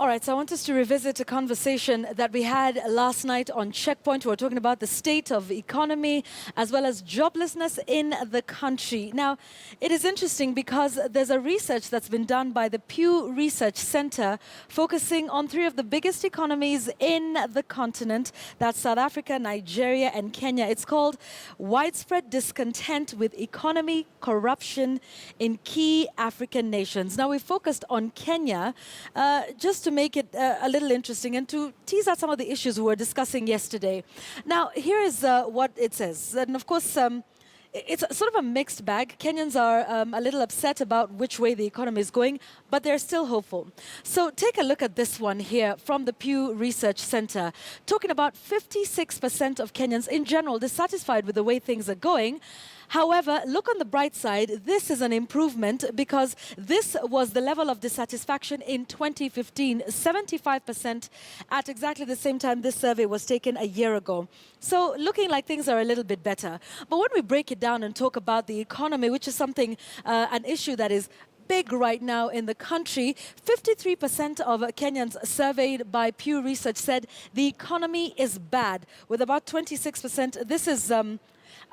All right, so I want us to revisit a conversation that we had last night on Checkpoint. We were talking about the state of the economy as well as joblessness in the country. Now, it is interesting because there's a research that's been done by the Pew Research Center focusing on three of the biggest economies in the continent. That's South Africa, Nigeria, and Kenya. It's called Widespread Discontent with Economy Corruption in Key African Nations. Now, we focused on Kenya just to make it a little interesting and to tease out some of the issues we were discussing yesterday. Now, here is what it says. And of course, it's sort of a mixed bag. Kenyans are a little upset about which way the economy is going, but they're still hopeful. So take a look at this one here from the Pew Research Center, talking about 56% of Kenyans in general dissatisfied with the way things are going. However, look on the bright side, this is an improvement because this was the level of dissatisfaction in 2015, 75% at exactly the same time this survey was taken a year ago. So looking like things are a little bit better. But when we break it down and talk about the economy, which is something, an issue that is big right now in the country, 53% of Kenyans surveyed by Pew Research said the economy is bad, with about 26%, this is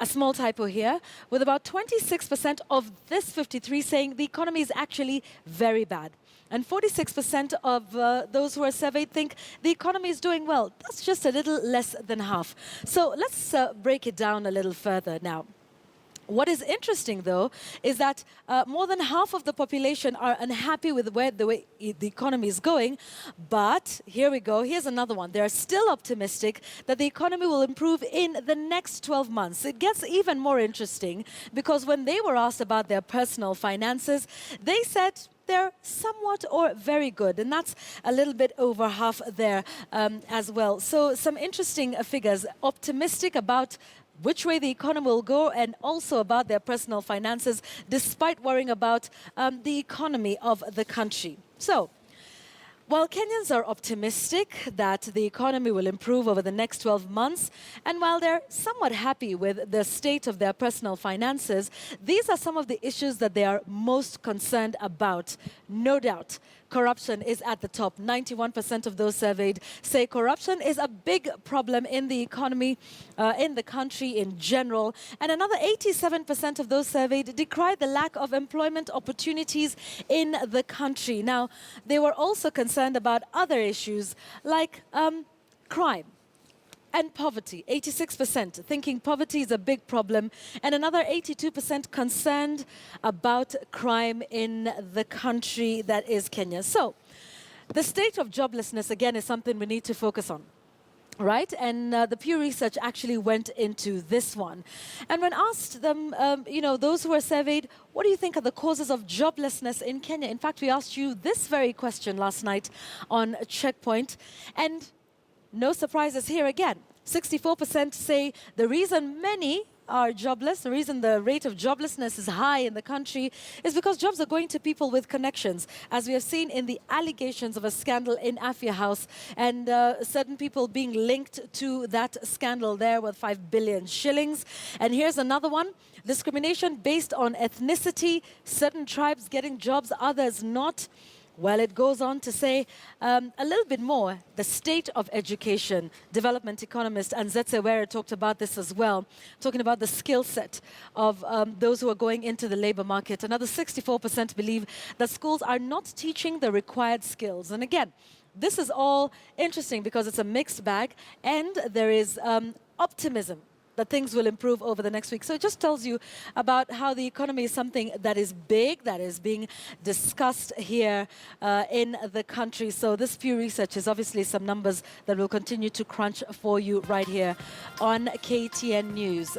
a small typo here, with about 26% of this 53 saying the economy is actually very bad. And 46% of those who are surveyed think the economy is doing well. That's just a little less than half. So let's break it down a little further now. What is interesting, though, is that more than half of the population are unhappy with the way the economy is going. But here we go. Here's another one. They're still optimistic that the economy will improve in the next 12 months. It gets even more interesting because when they were asked about their personal finances, they said they're somewhat or very good. And that's a little bit over half there as well. So some interesting figures. Optimistic about which way the economy will go and also about their personal finances, despite worrying about the economy of the country. So, while Kenyans are optimistic that the economy will improve over the next 12 months, and while they're somewhat happy with the state of their personal finances, these are some of the issues that they are most concerned about. No doubt, corruption is at the top. 91% of those surveyed say corruption is a big problem in the economy, in the country in general. And another 87% of those surveyed decry the lack of employment opportunities in the country. Now, they were also concerned about other issues like crime and poverty. 86% thinking poverty is a big problem, and another 82% concerned about crime in the country that is Kenya. So, the state of joblessness, again, is something we need to focus on. Right? And the Pew Research actually went into this one. And when asked them, those who were surveyed, what do you think are the causes of joblessness in Kenya? In fact, we asked you this very question last night on Checkpoint. And no surprises here again. 64% say the reason many are jobless, the reason the rate of joblessness is high in the country is because jobs are going to people with connections, as we have seen in the allegations of a scandal in Afia House and certain people being linked to that scandal there with 5 billion shillings. And here's another one, discrimination based on ethnicity, certain tribes getting jobs, others not. Well, it goes on to say a little bit more. The state of education, development economist Anzetse Were talked about this as well, talking about the skill set of those who are going into the labor market. Another 64% believe that schools are not teaching the required skills. And again, this is all interesting because it's a mixed bag and there is optimism that things will improve over the next week. So it just tells you about how the economy is something that is big, that is being discussed here in the country. So this Pew Research is obviously some numbers that we'll continue to crunch for you right here on KTN News.